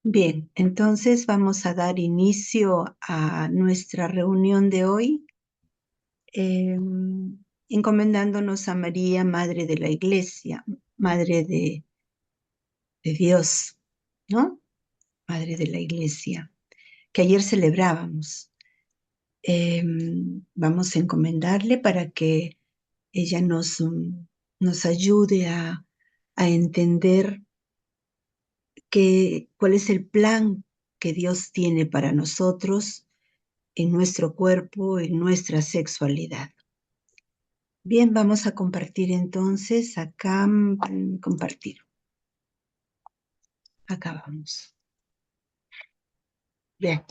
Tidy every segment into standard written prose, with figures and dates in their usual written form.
Bien, entonces vamos a dar inicio a nuestra reunión de hoy, eh, encomendándonos a María, Madre de la Iglesia, Madre de Dios, ¿no? Madre de la Iglesia, que ayer celebrábamos. Eh, Vamos a encomendarle para que ella nos ayude a entender cuál es el plan que Dios tiene para nosotros en nuestro cuerpo, en nuestra sexualidad. Bien, vamos a compartir entonces acá, compartir. Acá vamos. Bien.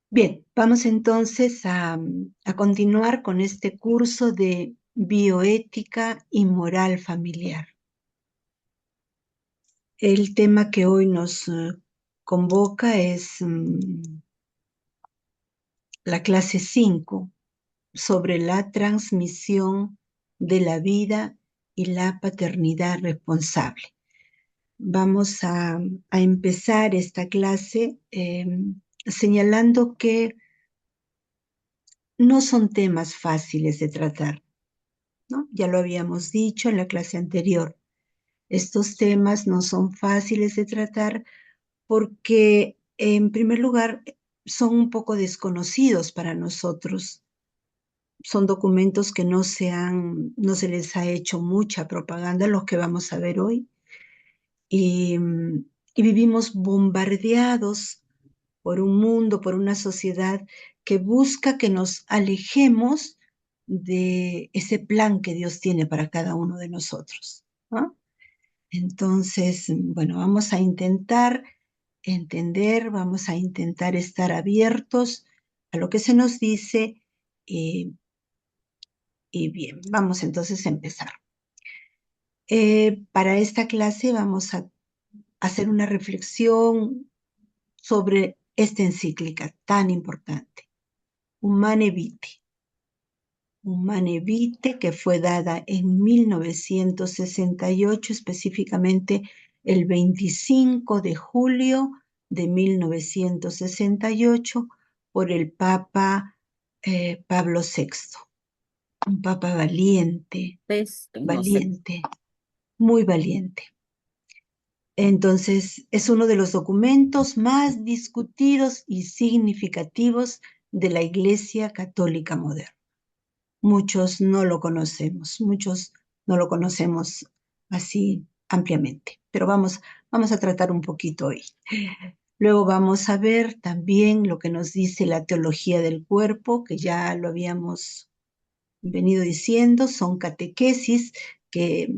Bien, vamos entonces a continuar con este curso de bioética y moral familiar. El tema que hoy nos convoca es la clase 5 sobre la transmisión de la vida y la paternidad responsable. Vamos a empezar esta clase señalando que no son temas fáciles de tratar, ¿no? Ya lo habíamos dicho en la clase anterior. Estos temas no son fáciles de tratar porque, en primer lugar, son un poco desconocidos para nosotros. Son documentos que no se les ha hecho mucha propaganda, los que vamos a ver hoy, y, y vivimos bombardeados por un mundo, por una sociedad que busca que nos alejemos de ese plan que Dios tiene para cada uno de nosotros, ¿no? Entonces, bueno, vamos a intentar entender, vamos a intentar estar abiertos a lo que se nos dice y, y bien, vamos entonces a empezar. Para esta clase vamos a hacer una reflexión sobre esta encíclica tan importante, Humane Vitae. Humane Vitae, que fue dada en 1968, específicamente el 25 de julio de 1968, por el Papa Pablo VI. Un papa valiente, No sé. valiente, muy valiente. Entonces, es uno de los documentos más discutidos y significativos de la Iglesia Católica moderna. Muchos no lo conocemos así ampliamente, pero vamos a tratar un poquito hoy. Luego vamos a ver también lo que nos dice la teología del cuerpo, que ya lo habíamos venido diciendo, son catequesis que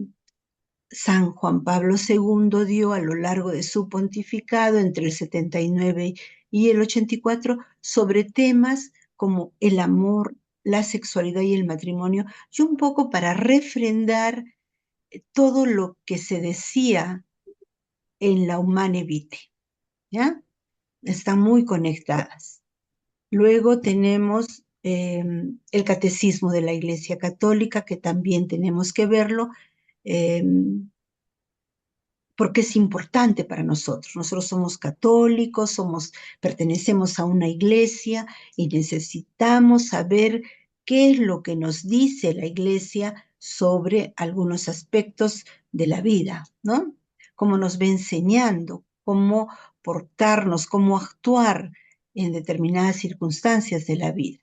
San Juan Pablo II dio a lo largo de su pontificado entre el 79 y el 84 sobre temas como el amor, la sexualidad y el matrimonio, y un poco para refrendar todo lo que se decía en la Humane Vitae, ¿ya? Están muy conectadas. Luego tenemos el Catecismo de la Iglesia Católica, que también tenemos que verlo, eh, porque es importante para nosotros. Nosotros somos católicos, pertenecemos a una iglesia y necesitamos saber qué es lo que nos dice la iglesia sobre algunos aspectos de la vida, ¿no? Cómo nos va enseñando, cómo portarnos, cómo actuar en determinadas circunstancias de la vida.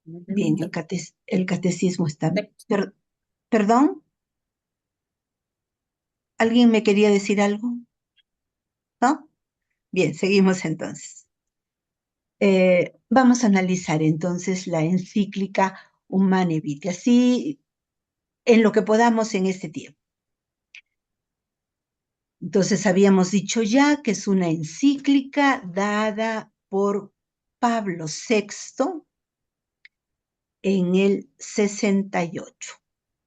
No Bien, entendí yo. el catecismo está... Perfecto. ¿Perdón? ¿Alguien me quería decir algo? ¿No? Bien, seguimos entonces. Vamos a analizar entonces la encíclica Humane Vitae, así en lo que podamos en este tiempo. Entonces habíamos dicho ya que es una encíclica dada por Pablo VI en el 68,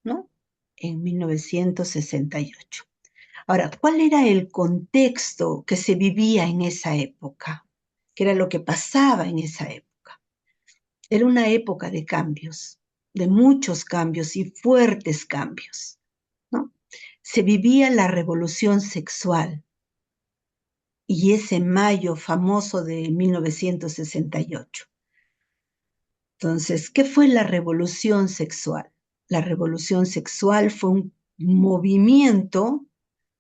¿no? En 1968. Ahora, ¿cuál era el contexto que se vivía en esa época? ¿Qué era lo que pasaba en esa época? Era una época de cambios. de muchos cambios y fuertes cambios, ¿no? Se vivía la revolución sexual y ese mayo famoso de 1968. Entonces, ¿qué fue la revolución sexual? La revolución sexual fue un movimiento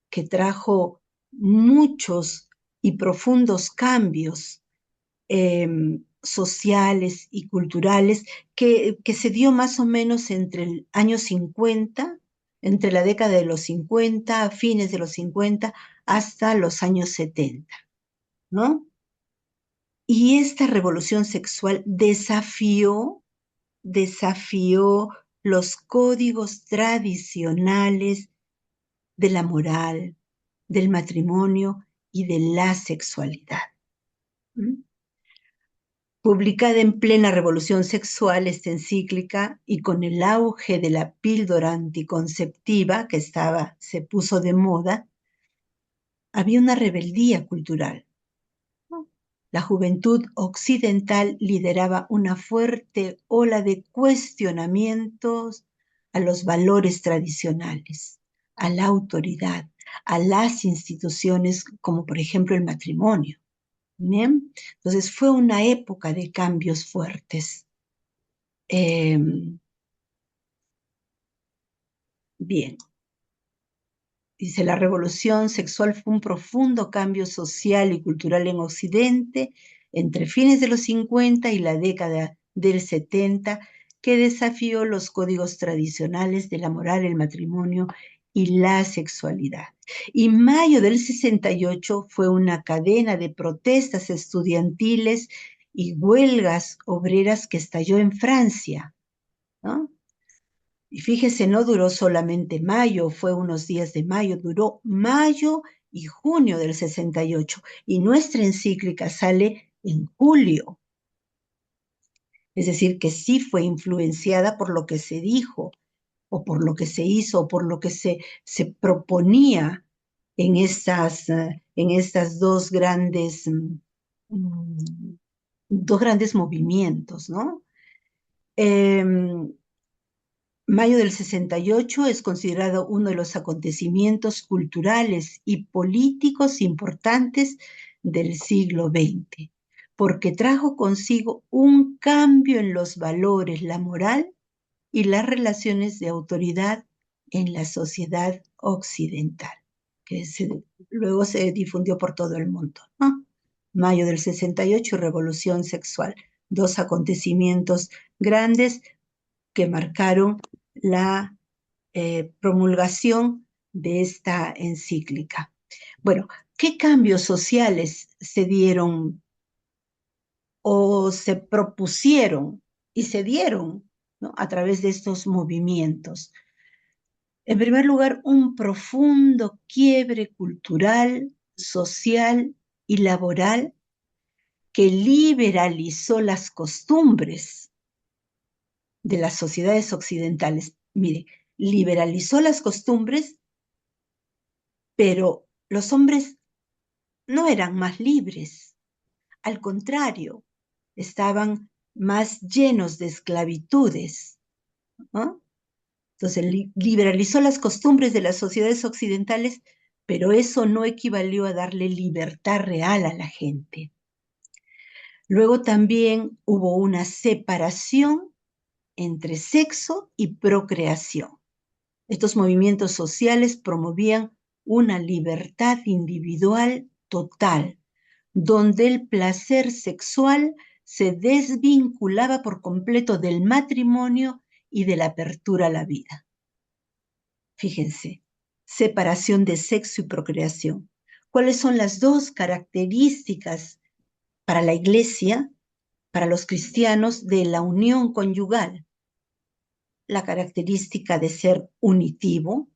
que trajo muchos y profundos cambios sociales y culturales que se dio más o menos entre el año 50, entre la década de los 50, a fines de los 50, hasta los años 70, ¿no? Y esta revolución sexual desafió los códigos tradicionales de la moral, del matrimonio y de la sexualidad. ¿Mm? Publicada en plena revolución sexual, esta encíclica, y con el auge de la píldora anticonceptiva que se puso de moda, había una rebeldía cultural. La juventud occidental lideraba una fuerte ola de cuestionamientos a los valores tradicionales, a la autoridad, a las instituciones, como por ejemplo el matrimonio. ¿Bien? Entonces fue una época de cambios fuertes. Bien, dice, la revolución sexual fue un profundo cambio social y cultural en Occidente entre fines de los 50 y la década del 70, que desafió los códigos tradicionales de la moral, el matrimonio y la sexualidad. Y mayo del 68 fue una cadena de protestas estudiantiles y huelgas obreras que estalló en Francia, ¿no? Y fíjese, no duró solamente mayo, fue unos días de mayo, duró mayo y junio del 68. Y nuestra encíclica sale en julio. Es decir, que sí fue influenciada por lo que se dijo, o por lo que se hizo, o por lo que se proponía en estas dos grandes movimientos, ¿no? Eh, Mayo del 68 es considerado uno de los acontecimientos culturales y políticos importantes del siglo XX, porque trajo consigo un cambio en los valores, la moral y las relaciones de autoridad en la sociedad occidental, que luego se difundió por todo el mundo, ¿no? Mayo del 68, revolución sexual, dos acontecimientos grandes que marcaron la promulgación de esta encíclica. Bueno, ¿qué cambios sociales se dieron o se propusieron y se dieron, ¿no?, a través de estos movimientos? En primer lugar, un profundo quiebre cultural, social y laboral que liberalizó las costumbres de las sociedades occidentales. Mire, liberalizó las costumbres, pero los hombres no eran más libres. Al contrario, estaban más llenos de esclavitudes, ¿no? Entonces, liberalizó las costumbres de las sociedades occidentales, pero eso no equivalió a darle libertad real a la gente. Luego también hubo una separación entre sexo y procreación. Estos movimientos sociales promovían una libertad individual total, donde el placer sexual se desvinculaba por completo del matrimonio y de la apertura a la vida. Fíjense, separación de sexo y procreación. ¿Cuáles son las dos características para la Iglesia, para los cristianos, de la unión conyugal? La característica de ser unitivo,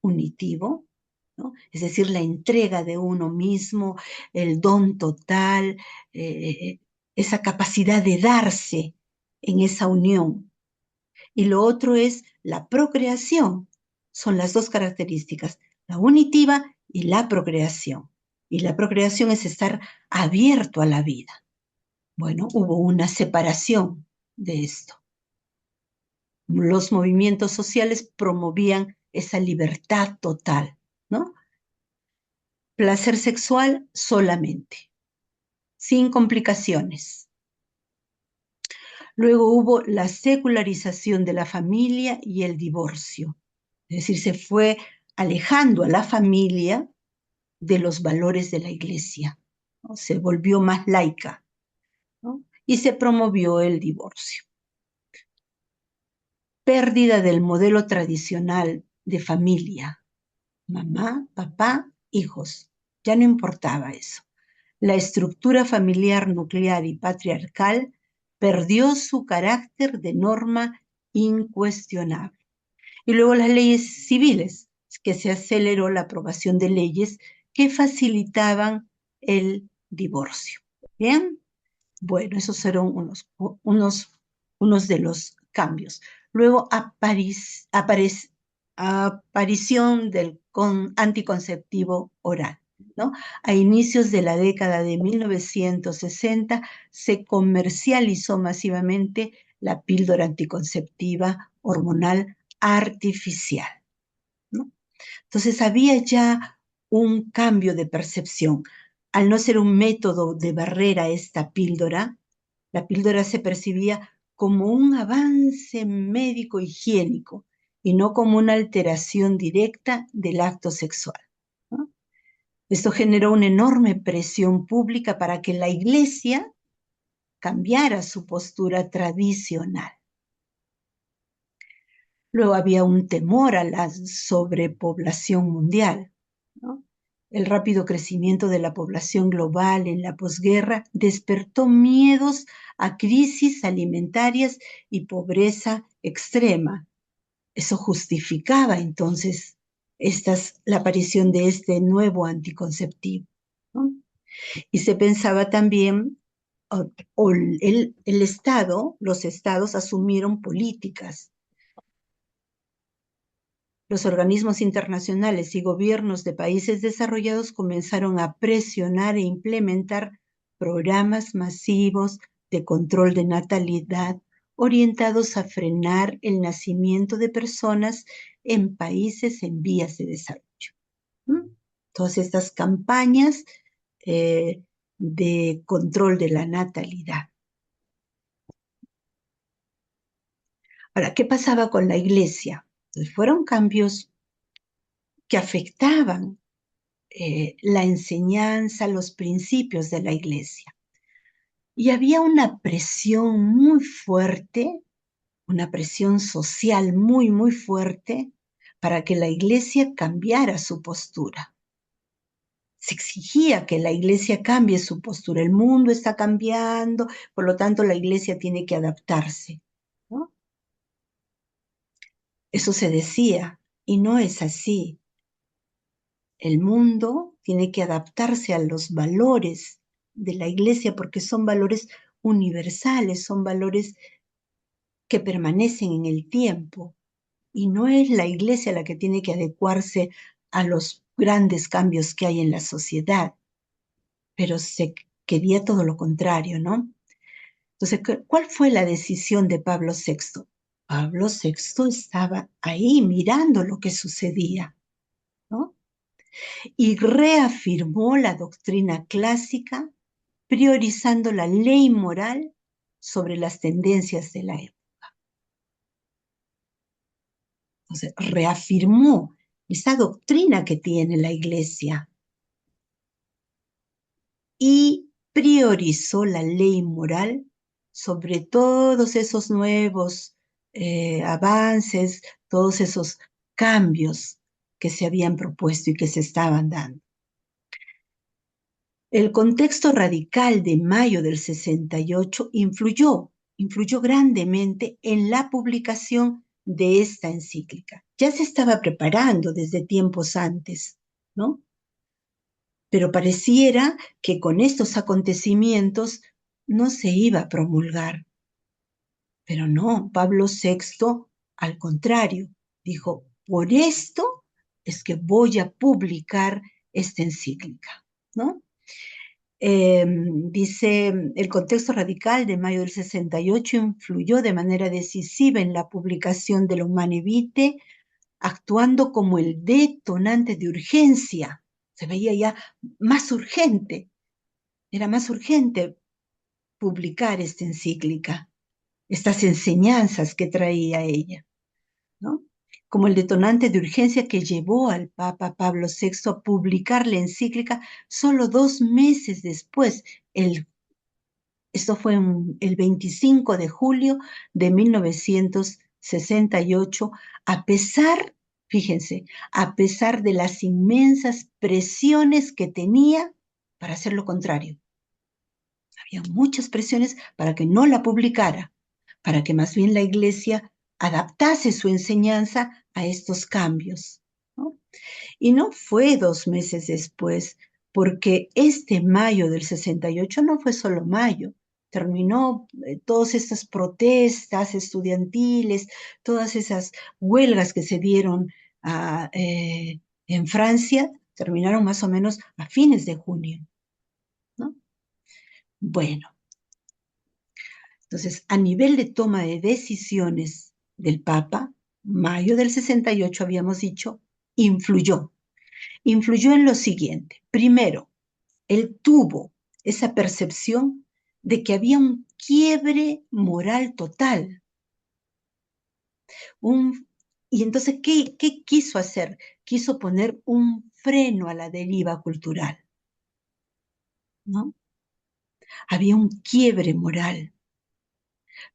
¿no? Es decir, la entrega de uno mismo, el don total, esa capacidad de darse en esa unión. Y lo otro es la procreación. Son las dos características, la unitiva y la procreación. Y la procreación es estar abierto a la vida. Bueno, hubo una separación de esto. los movimientos sociales promovían esa libertad total, ¿no? Placer sexual solamente, sin complicaciones. Luego hubo la secularización de la familia y el divorcio. Es decir, se fue alejando a la familia de los valores de la iglesia, ¿no? Se volvió más laica, ¿no? Y se promovió el divorcio. Pérdida del modelo tradicional de familia, mamá, papá, hijos. Ya no importaba eso. La estructura familiar nuclear y patriarcal perdió su carácter de norma incuestionable. Y luego las leyes civiles, que se aceleró la aprobación de leyes que facilitaban el divorcio. ¿Bien? Bueno, esos fueron unos de los cambios. Luego aparición del anticonceptivo oral, ¿no? A inicios de la década de 1960 se comercializó masivamente la píldora anticonceptiva hormonal artificial, ¿no? Entonces había ya un cambio de percepción. Al no ser un método de barrera esta píldora, la píldora se percibía como un avance médico higiénico y no como una alteración directa del acto sexual, ¿no? Esto generó una enorme presión pública para que la iglesia cambiara su postura tradicional. Luego había un temor a la sobrepoblación mundial, ¿no? El rápido crecimiento de la población global en la posguerra despertó miedos a crisis alimentarias y pobreza extrema. Eso justificaba entonces la aparición de este nuevo anticonceptivo, ¿no? Y se pensaba también, el Estado, los estados asumieron políticas. Los organismos internacionales y gobiernos de países desarrollados comenzaron a presionar e implementar programas masivos de control de natalidad orientados a frenar el nacimiento de personas en países en vías de desarrollo. ¿Mm? Todas estas campañas de control de la natalidad. Ahora, ¿qué pasaba con la iglesia? Pues fueron cambios que afectaban la enseñanza, los principios de la iglesia. Y había una presión muy fuerte, una presión social muy, muy fuerte para que la iglesia cambiara su postura. Se exigía que la iglesia cambie su postura. El mundo está cambiando, por lo tanto la iglesia tiene que adaptarse, ¿no? Eso se decía, y no es así. El mundo tiene que adaptarse a los valores de la iglesia porque son valores universales, son valores que permanecen en el tiempo. Y no es la iglesia la que tiene que adecuarse a los grandes cambios que hay en la sociedad, pero se quería todo lo contrario, ¿no? Entonces, ¿cuál fue la decisión de Pablo VI? Pablo VI estaba ahí mirando lo que sucedía, ¿no? Y reafirmó la doctrina clásica, priorizando la ley moral sobre las tendencias de la época. Entonces, reafirmó esa doctrina que tiene la Iglesia y priorizó la ley moral sobre todos esos nuevos avances, todos esos cambios que se habían propuesto y que se estaban dando. El contexto radical de mayo del 68 influyó grandemente en la publicación de esta encíclica. Ya se estaba preparando desde tiempos antes, ¿no? Pero pareciera que con estos acontecimientos no se iba a promulgar. Pero no, Pablo VI, al contrario, dijo, por esto es que voy a publicar esta encíclica, ¿no? Dice, el contexto radical de mayo del 68 influyó de manera decisiva en la publicación de la Humane Vitae, actuando como el detonante de urgencia. Se veía ya más urgente, era más urgente publicar esta encíclica, estas enseñanzas que traía ella, ¿no? Como el detonante de urgencia que llevó al Papa Pablo VI a publicar la encíclica solo 2 meses después. Esto fue el 25 de julio de 1968, a pesar, fíjense, a pesar de las inmensas presiones que tenía para hacer lo contrario. Había muchas presiones para que no la publicara, para que más bien la Iglesia adaptase su enseñanza a estos cambios, ¿no? Y no fue 2 meses después, porque este mayo del 68 no fue solo mayo, terminó todas estas protestas estudiantiles, todas esas huelgas que se dieron en Francia, terminaron más o menos a fines de junio, ¿no? Bueno, entonces a nivel de toma de decisiones del Papa, mayo del 68 habíamos dicho, influyó en lo siguiente. Primero, él tuvo esa percepción de que había un quiebre moral total. Y entonces, ¿qué quiso hacer? Quiso poner un freno a la deriva cultural, ¿no? Había un quiebre moral.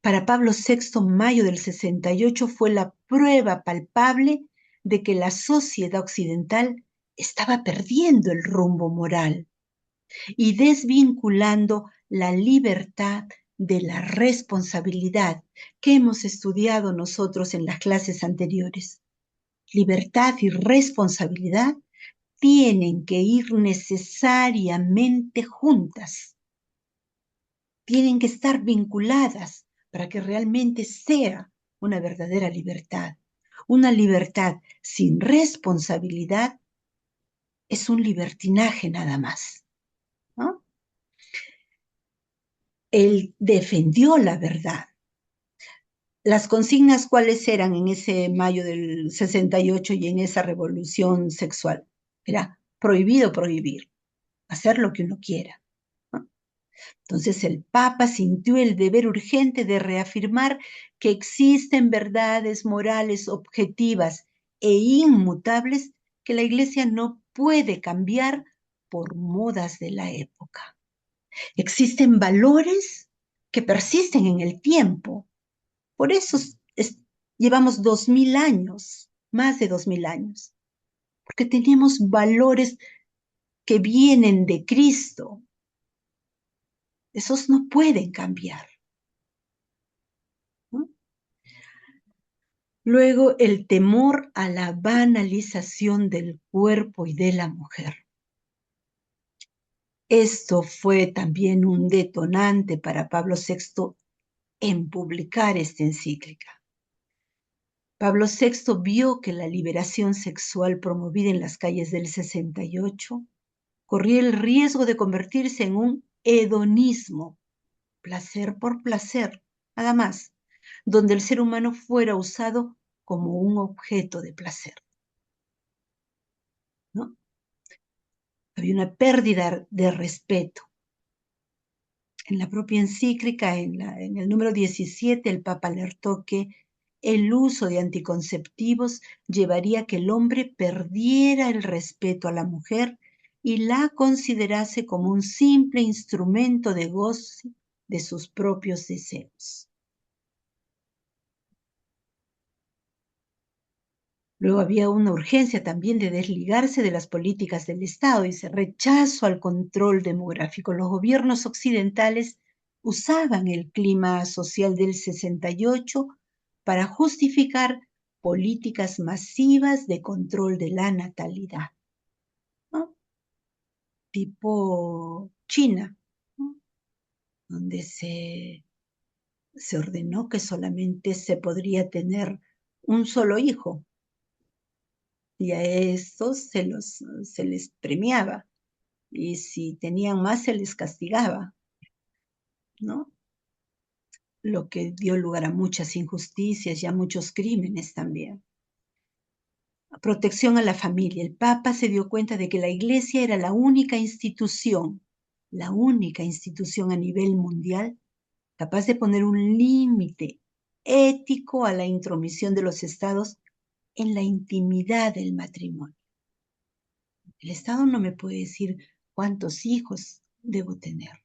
Para Pablo VI, mayo del 68 fue la prueba palpable de que la sociedad occidental estaba perdiendo el rumbo moral y desvinculando la libertad de la responsabilidad que hemos estudiado nosotros en las clases anteriores. Libertad y responsabilidad tienen que ir necesariamente juntas, tienen que estar vinculadas para que realmente sea una verdadera libertad. Una libertad sin responsabilidad es un libertinaje nada más, ¿no? Él defendió la verdad. Las consignas, ¿cuáles eran en ese mayo del 68 y en esa revolución sexual? Era prohibido prohibir, hacer lo que uno quiera, ¿no? Entonces el Papa sintió el deber urgente de reafirmar que existen verdades morales objetivas e inmutables que la Iglesia no puede cambiar por modas de la época. Existen valores que persisten en el tiempo. Por eso llevamos 2000 años, más de 2000 años, porque tenemos valores que vienen de Cristo. Esos no pueden cambiar, ¿no? Luego, el temor a la banalización del cuerpo y de la mujer. Esto fue también un detonante para Pablo VI en publicar esta encíclica. Pablo VI vio que la liberación sexual promovida en las calles del 68 corría el riesgo de convertirse en un hedonismo, placer por placer, nada más, donde el ser humano fuera usado como un objeto de placer, ¿no? Había una pérdida de respeto. En la propia encíclica, en el número 17, el Papa alertó que el uso de anticonceptivos llevaría a que el hombre perdiera el respeto a la mujer y la considerase como un simple instrumento de goce de sus propios deseos. Luego había una urgencia también de desligarse de las políticas del Estado y ese rechazo al control demográfico. Los gobiernos occidentales usaban el clima social del 68 para justificar políticas masivas de control de la natalidad, ¿no? Tipo China, ¿no? Donde se ordenó que solamente se podría tener un solo hijo y a estos se les premiaba y si tenían más se les castigaba, ¿no? Lo que dio lugar a muchas injusticias y a muchos crímenes también. Protección a la familia. El Papa se dio cuenta de que la Iglesia era la única institución a nivel mundial capaz de poner un límite ético a la intromisión de los estados en la intimidad del matrimonio. El Estado no me puede decir cuántos hijos debo tener.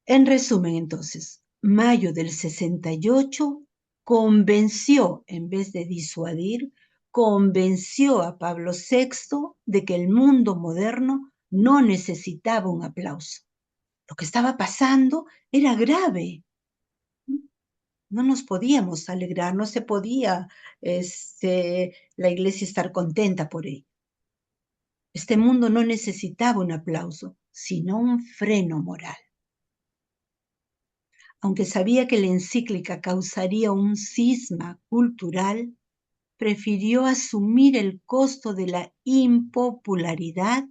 En resumen, entonces, mayo del 68 convenció, en vez de disuadir, convenció a Pablo VI de que el mundo moderno no necesitaba un aplauso. Lo que estaba pasando era grave. No nos podíamos alegrar, no se podía la iglesia estar contenta por ello. Este mundo no necesitaba un aplauso, sino un freno moral. Aunque sabía que la encíclica causaría un cisma cultural, prefirió asumir el costo de la impopularidad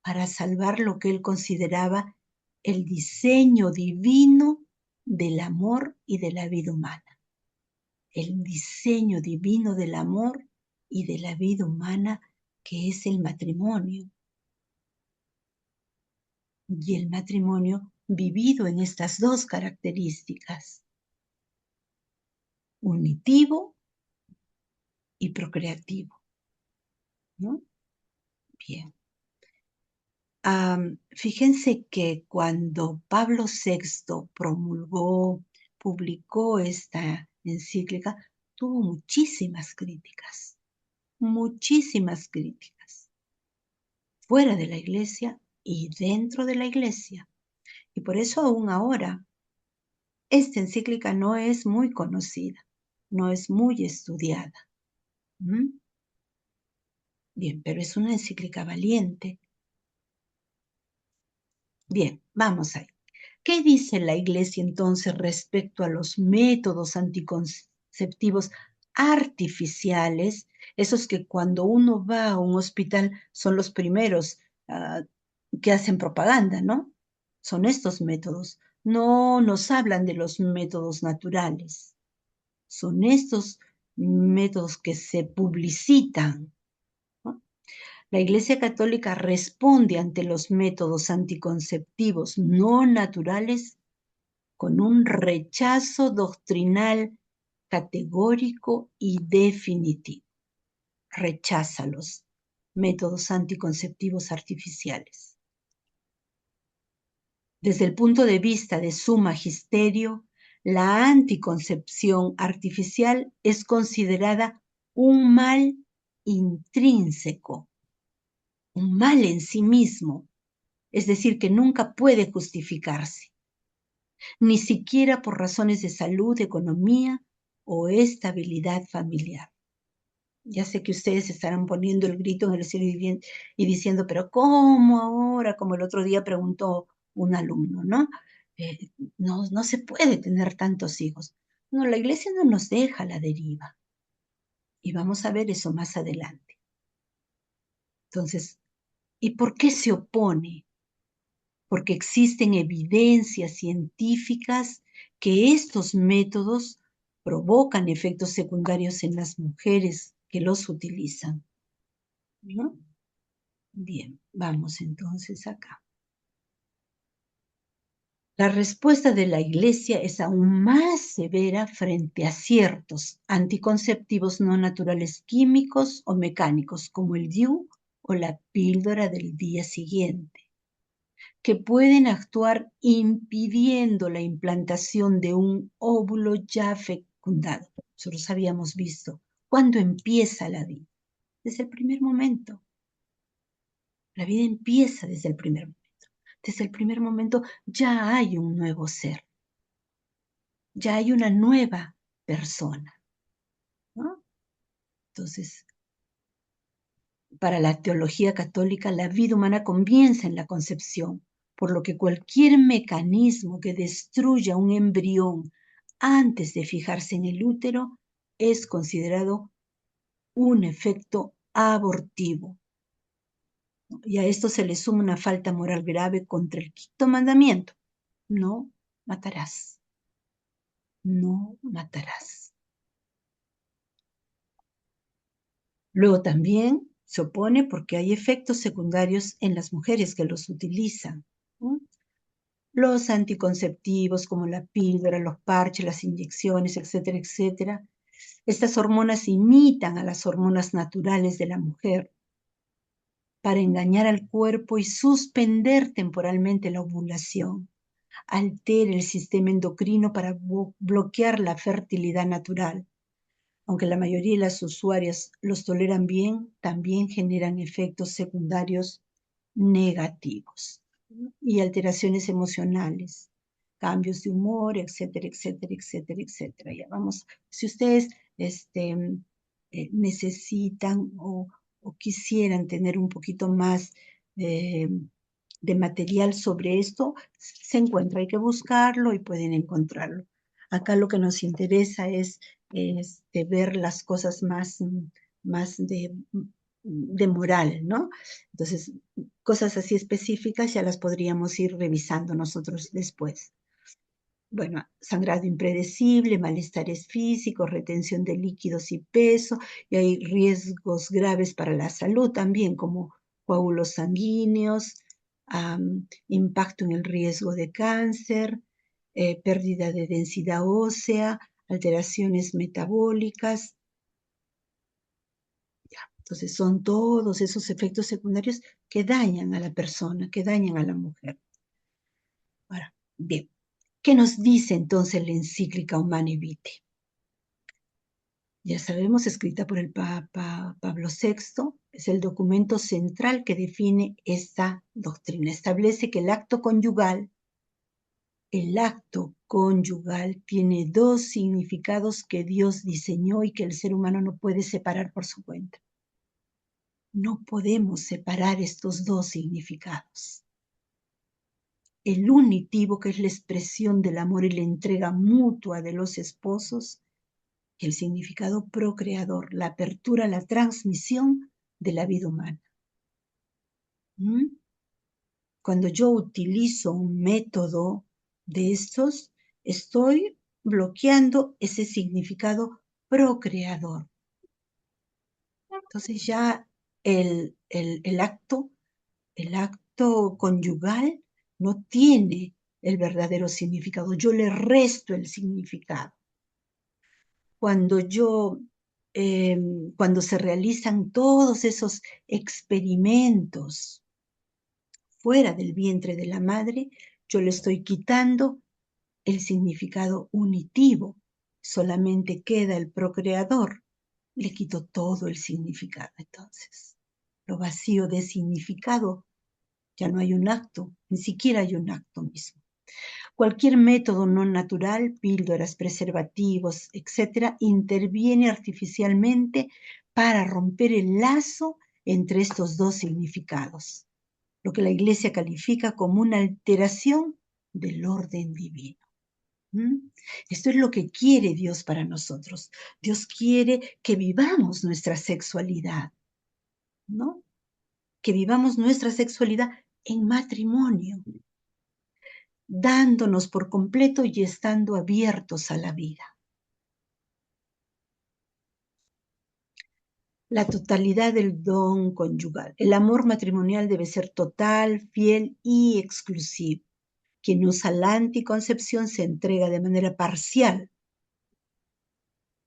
para salvar lo que él consideraba el diseño divino del amor y de la vida humana. El diseño divino del amor y de la vida humana, que es el matrimonio. Y el matrimonio vivido en estas dos características, unitivo y procreativo, ¿no? Bien. Fíjense que cuando Pablo VI publicó esta encíclica, tuvo muchísimas críticas, fuera de la iglesia y dentro de la iglesia. Y por eso aún ahora, esta encíclica no es muy conocida, no es muy estudiada. ¿Mm? Bien, pero es una encíclica valiente. Bien, vamos ahí. ¿Qué dice la Iglesia entonces respecto a los métodos anticonceptivos artificiales, esos que cuando uno va a un hospital son los primeros que hacen propaganda, ¿no? Son estos métodos. No nos hablan de los métodos naturales. Son estos métodos que se publicitan, ¿no? La Iglesia Católica responde ante los métodos anticonceptivos no naturales con un rechazo doctrinal categórico y definitivo. Rechaza los métodos anticonceptivos artificiales. Desde el punto de vista de su magisterio, la anticoncepción artificial es considerada un mal intrínseco, un mal en sí mismo, es decir, que nunca puede justificarse, ni siquiera por razones de salud, economía o estabilidad familiar. Ya sé que ustedes estarán poniendo el grito en el cielo y diciendo, pero ¿cómo ahora? Como el otro día preguntó un alumno, ¿no? No se puede tener tantos hijos. No, la iglesia no nos deja a la deriva. Y vamos a ver eso más adelante. Entonces, ¿y por qué se opone? Porque existen evidencias científicas que estos métodos provocan efectos secundarios en las mujeres que los utilizan, ¿no? Bien, vamos entonces acá. La respuesta de la Iglesia es aún más severa frente a ciertos anticonceptivos no naturales químicos o mecánicos, como el DIU o la píldora del día siguiente, que pueden actuar impidiendo la implantación de un óvulo ya fecundado. Nosotros habíamos visto cuándo empieza la vida, desde el primer momento. La vida empieza desde el primer momento. Desde el primer momento ya hay un nuevo ser, ya hay una nueva persona, ¿no? Entonces, para la teología católica, la vida humana comienza en la concepción, por lo que cualquier mecanismo que destruya un embrión antes de fijarse en el útero es considerado un efecto abortivo. Y a esto se le suma una falta moral grave contra el quinto mandamiento. No matarás. No matarás. Luego también se opone porque hay efectos secundarios en las mujeres que los utilizan, ¿no? Los anticonceptivos como la píldora, los parches, las inyecciones, etcétera, etcétera. Estas hormonas imitan a las hormonas naturales de la mujer para engañar al cuerpo y suspender temporalmente la ovulación. Altera el sistema endocrino para bloquear la fertilidad natural. Aunque la mayoría de las usuarias los toleran bien, también generan efectos secundarios negativos y alteraciones emocionales, cambios de humor, etcétera, etcétera, etcétera, etcétera. Ya vamos, si ustedes necesitan o quisieran tener un poquito más de material sobre esto, se encuentra, hay que buscarlo y pueden encontrarlo. Acá lo que nos interesa es ver las cosas más de moral, ¿no? Entonces, cosas así específicas ya las podríamos ir revisando nosotros después. Bueno, sangrado impredecible, malestares físicos, retención de líquidos y peso, y hay riesgos graves para la salud también, como coágulos sanguíneos, impacto en el riesgo de cáncer, pérdida de densidad ósea, alteraciones metabólicas. Ya, entonces son todos esos efectos secundarios que dañan a la persona, que dañan a la mujer. Ahora, bien, ¿qué nos dice entonces la encíclica Humanae Vitae? Ya sabemos, escrita por el Papa Pablo VI, es el documento central que define esta doctrina. Establece que el acto conyugal tiene dos significados que Dios diseñó y que el ser humano no puede separar por su cuenta. No podemos separar estos dos significados. El unitivo, que es la expresión del amor y la entrega mutua de los esposos, y el significado procreador, la apertura, la transmisión de la vida humana. Cuando yo utilizo un método de estos, estoy bloqueando ese significado procreador. Entonces ya el acto conyugal no tiene el verdadero significado. Yo le resto el significado. Cuando se realizan todos esos experimentos fuera del vientre de la madre, yo le estoy quitando el significado unitivo. Solamente queda el procreador. Le quito todo el significado. Entonces, lo vacío de significado, ya no hay un acto, ni siquiera hay un acto mismo. Cualquier método no natural, píldoras, preservativos, etcétera, interviene artificialmente para romper el lazo entre estos dos significados, lo que la Iglesia califica como una alteración del orden divino. Esto es lo que quiere Dios para nosotros. Dios quiere que vivamos nuestra sexualidad, ¿no? Que vivamos nuestra sexualidad en matrimonio, dándonos por completo y estando abiertos a la vida. La totalidad del don conyugal. El amor matrimonial debe ser total, fiel y exclusivo. Quien usa la anticoncepción se entrega de manera parcial,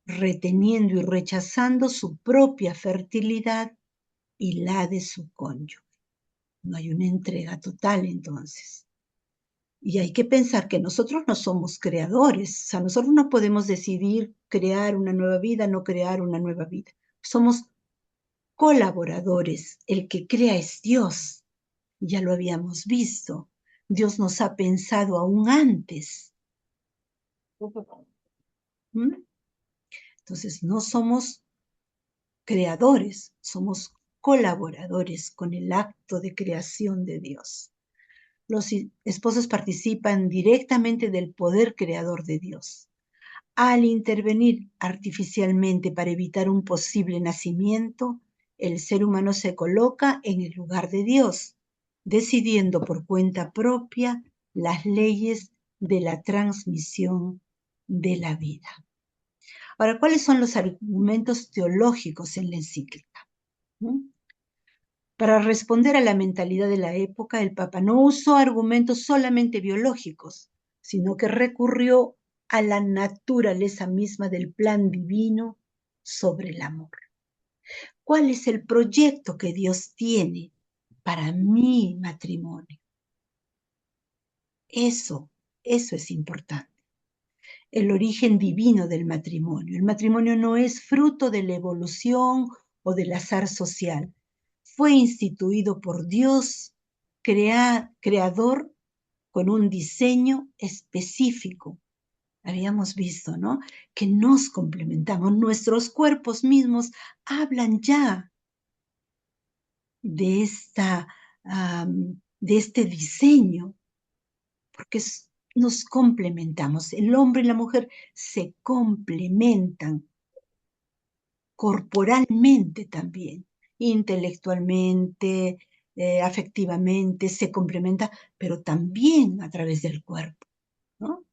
reteniendo y rechazando su propia fertilidad y la de su cónyuge. No hay una entrega total entonces. Y hay que pensar que nosotros no somos creadores, o sea, nosotros no podemos decidir crear una nueva vida, no crear una nueva vida. Somos colaboradores. El que crea es Dios. Ya lo habíamos visto. Dios nos ha pensado aún antes. Entonces, no somos creadores, somos colaboradores con el acto de creación de Dios. Los esposos participan directamente del poder creador de Dios. Al intervenir artificialmente para evitar un posible nacimiento, el ser humano se coloca en el lugar de Dios, decidiendo por cuenta propia las leyes de la transmisión de la vida. Ahora, ¿cuáles son los argumentos teológicos en la encíclica? Para responder a la mentalidad de la época, el Papa no usó argumentos solamente biológicos, sino que recurrió a la naturaleza misma del plan divino sobre el amor. ¿Cuál es el proyecto que Dios tiene para mi matrimonio? Eso es importante. El origen divino del matrimonio. El matrimonio no es fruto de la evolución o del azar social. Fue instituido por Dios, creador, con un diseño específico. Habíamos visto, ¿no? Que nos complementamos. Nuestros cuerpos mismos hablan ya de este diseño, porque nos complementamos. El hombre y la mujer se complementan corporalmente también, intelectualmente, afectivamente, se complementa, pero también a través del cuerpo, ¿no?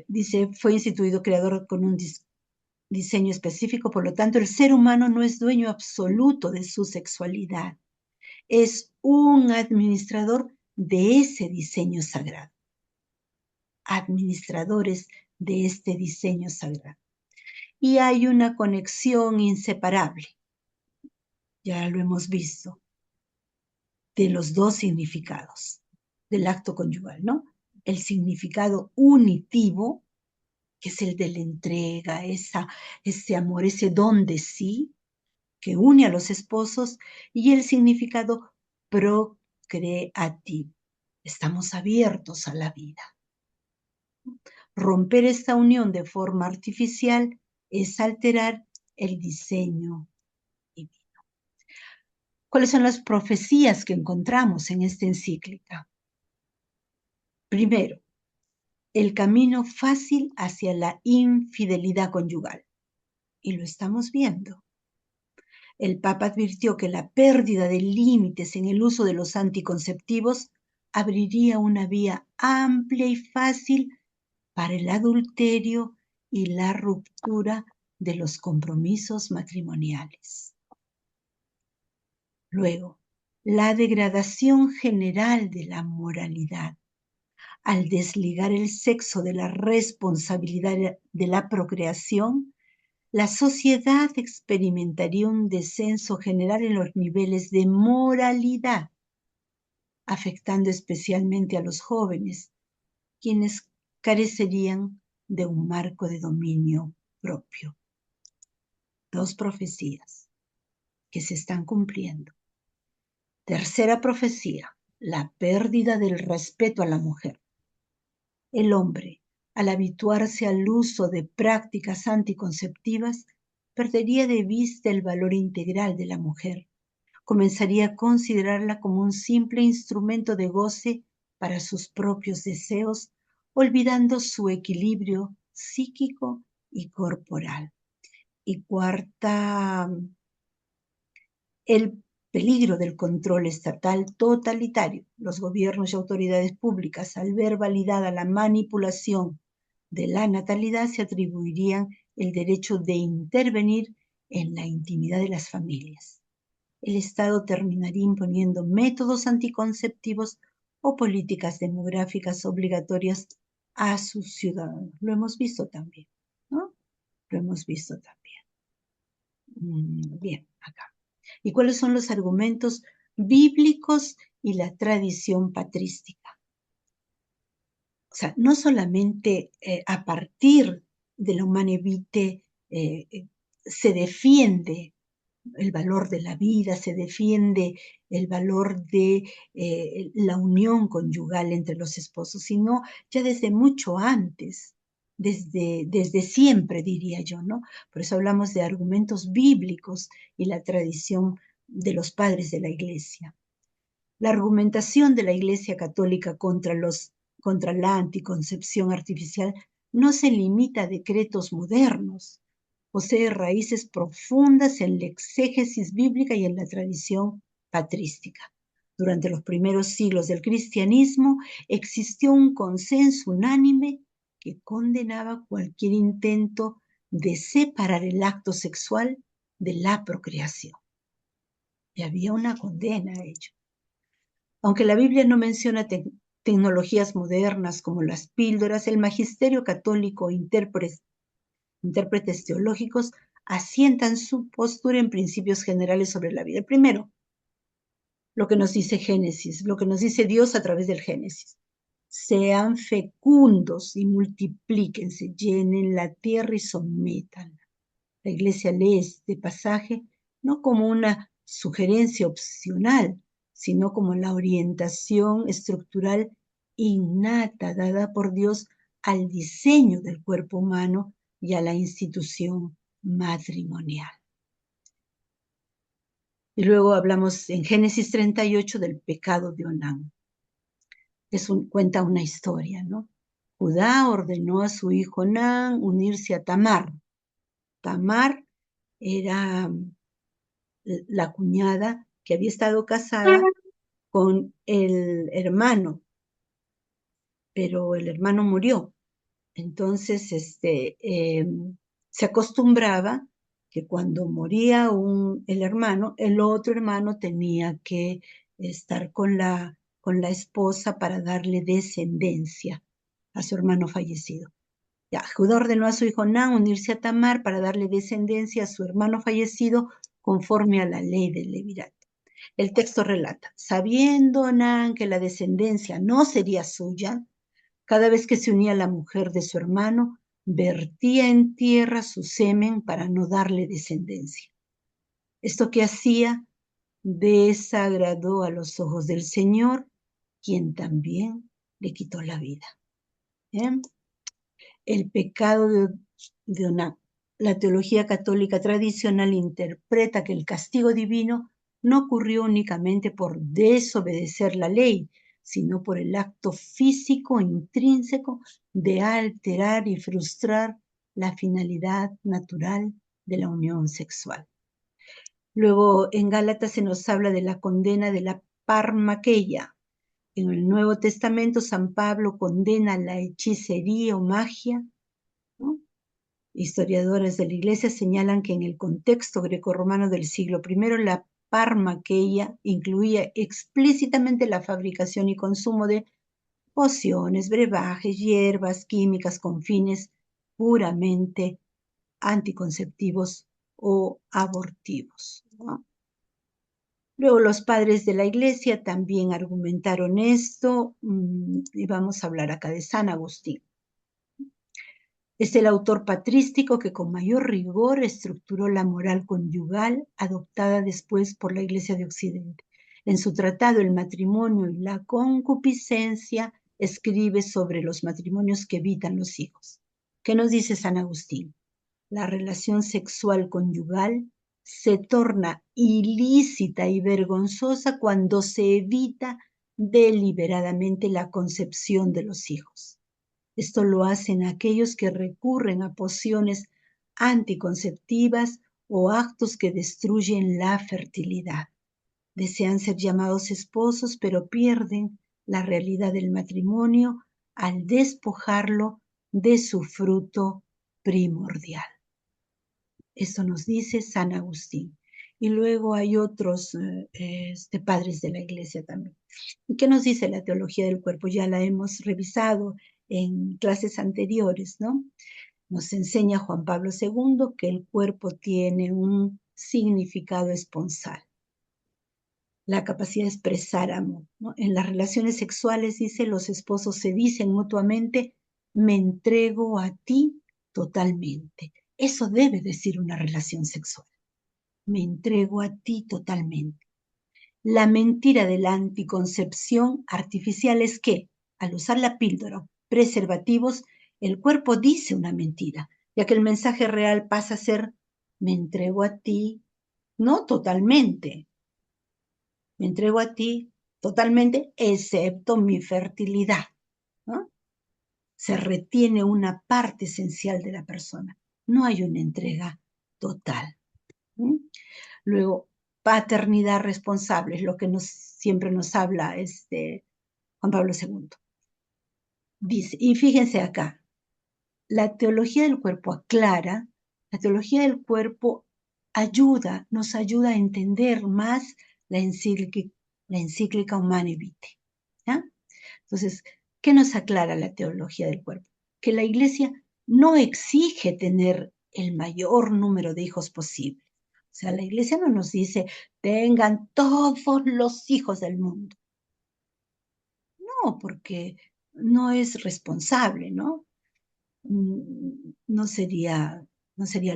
Dice, fue instituido creador con un diseño específico, por lo tanto, el ser humano no es dueño absoluto de su sexualidad, es un administrador de ese diseño sagrado, administradores de este diseño sagrado. Y hay una conexión inseparable, ya lo hemos visto, de los dos significados del acto conyugal, ¿no? El significado unitivo, que es el de la entrega, ese amor, ese don de sí, que une a los esposos, y el significado procreativo. Estamos abiertos a la vida. Romper esta unión de forma artificial es alterar el diseño divino. ¿Cuáles son las profecías que encontramos en esta encíclica? Primero, el camino fácil hacia la infidelidad conyugal. Y lo estamos viendo. El Papa advirtió que la pérdida de límites en el uso de los anticonceptivos abriría una vía amplia y fácil para el adulterio y la ruptura de los compromisos matrimoniales. Luego, la degradación general de la moralidad. Al desligar el sexo de la responsabilidad de la procreación, la sociedad experimentaría un descenso general en los niveles de moralidad, afectando especialmente a los jóvenes, quienes carecerían de un marco de dominio propio. Dos profecías que se están cumpliendo. Tercera profecía, la pérdida del respeto a la mujer. El hombre, al habituarse al uso de prácticas anticonceptivas, perdería de vista el valor integral de la mujer. Comenzaría a considerarla como un simple instrumento de goce para sus propios deseos, olvidando su equilibrio psíquico y corporal. Y cuarta, el peligro del control estatal totalitario. Los gobiernos y autoridades públicas, al ver validada la manipulación de la natalidad, se atribuirían el derecho de intervenir en la intimidad de las familias. El Estado terminaría imponiendo métodos anticonceptivos o políticas demográficas obligatorias a sus ciudadanos. Lo hemos visto también, ¿no? Lo hemos visto también. Bien, acá. ¿Y cuáles son los argumentos bíblicos y la tradición patrística? O sea, no solamente a partir de la Humanae Vitae se defiende el valor de la vida, se defiende el valor de la unión conyugal entre los esposos, sino ya desde mucho antes, desde siempre, diría yo, ¿no? Por eso hablamos de argumentos bíblicos y la tradición de los padres de la Iglesia. La argumentación de la Iglesia Católica contra la anticoncepción artificial no se limita a decretos modernos, posee raíces profundas en la exégesis bíblica y en la tradición patrística. Durante los primeros siglos del cristianismo existió un consenso unánime que condenaba cualquier intento de separar el acto sexual de la procreación. Y había una condena a ello. Aunque la Biblia no menciona tecnologías modernas como las píldoras, el magisterio católico e intérpretes teológicos asientan su postura en principios generales sobre la vida. El primero, lo que nos dice Génesis, lo que nos dice Dios a través del Génesis. Sean fecundos y multiplíquense, llenen la tierra y sométanla. La Iglesia lee este pasaje no como una sugerencia opcional, sino como la orientación estructural innata dada por Dios al diseño del cuerpo humano y a la institución matrimonial. Y luego hablamos en Génesis 38 del pecado de Onán. Cuenta una historia, ¿no? Judá ordenó a su hijo Onán unirse a Tamar. Tamar era la cuñada que había estado casada con el hermano, pero el hermano murió. Entonces, se acostumbraba que cuando moría el hermano, el otro hermano tenía que estar con la esposa para darle descendencia a su hermano fallecido. Ya, Judá ordenó a su hijo Onán unirse a Tamar para darle descendencia a su hermano fallecido conforme a la ley del levirato. El texto relata, sabiendo Onán que la descendencia no sería suya, cada vez que se unía la mujer de su hermano, vertía en tierra su semen para no darle descendencia. Esto que hacía desagradó a los ojos del Señor, quien también le quitó la vida. ¿Bien? El pecado de Onán. La teología católica tradicional interpreta que el castigo divino no ocurrió únicamente por desobedecer la ley, sino por el acto físico intrínseco de alterar y frustrar la finalidad natural de la unión sexual. Luego en Gálatas se nos habla de la condena de la parmaqueia. En el Nuevo Testamento San Pablo condena la hechicería o magia, ¿no? Historiadores de la Iglesia señalan que en el contexto grecorromano del siglo I, la parmaqueia incluía explícitamente la fabricación y consumo de pociones, brebajes, hierbas químicas con fines puramente anticonceptivos o abortivos, ¿no? Luego los padres de la Iglesia también argumentaron esto, y vamos a hablar acá de San Agustín. Es el autor patrístico que con mayor rigor estructuró la moral conyugal adoptada después por la Iglesia de Occidente. En su tratado El matrimonio y la concupiscencia escribe sobre los matrimonios que evitan los hijos. ¿Qué nos dice San Agustín? La relación sexual conyugal se torna ilícita y vergonzosa cuando se evita deliberadamente la concepción de los hijos. Esto lo hacen aquellos que recurren a pociones anticonceptivas o actos que destruyen la fertilidad. Desean ser llamados esposos, pero pierden la realidad del matrimonio al despojarlo de su fruto primordial. Esto nos dice San Agustín. Y luego hay otros padres de la Iglesia también. ¿Y qué nos dice la teología del cuerpo? Ya la hemos revisado en clases anteriores, ¿no? Nos enseña Juan Pablo II que el cuerpo tiene un significado esponsal, la capacidad de expresar amor, ¿no? En las relaciones sexuales, dice, los esposos se dicen mutuamente, me entrego a ti totalmente. Eso debe decir una relación sexual. Me entrego a ti totalmente. La mentira de la anticoncepción artificial es que, al usar la píldora o preservativos, el cuerpo dice una mentira, ya que el mensaje real pasa a ser, me entrego a ti, no totalmente. Me entrego a ti totalmente, excepto mi fertilidad, ¿no? Se retiene una parte esencial de la persona. No hay una entrega total. ¿Mm? Luego, paternidad responsable, es lo que siempre nos habla Juan Pablo II. Dice, y fíjense acá, la teología del cuerpo aclara, la teología del cuerpo nos ayuda a entender más la encíclica Humanae Vitae. ¿Ya? Entonces, ¿qué nos aclara la teología del cuerpo? Que la Iglesia no exige tener el mayor número de hijos posible. O sea, la Iglesia no nos dice, tengan todos los hijos del mundo. No, porque no es responsable, ¿no? No sería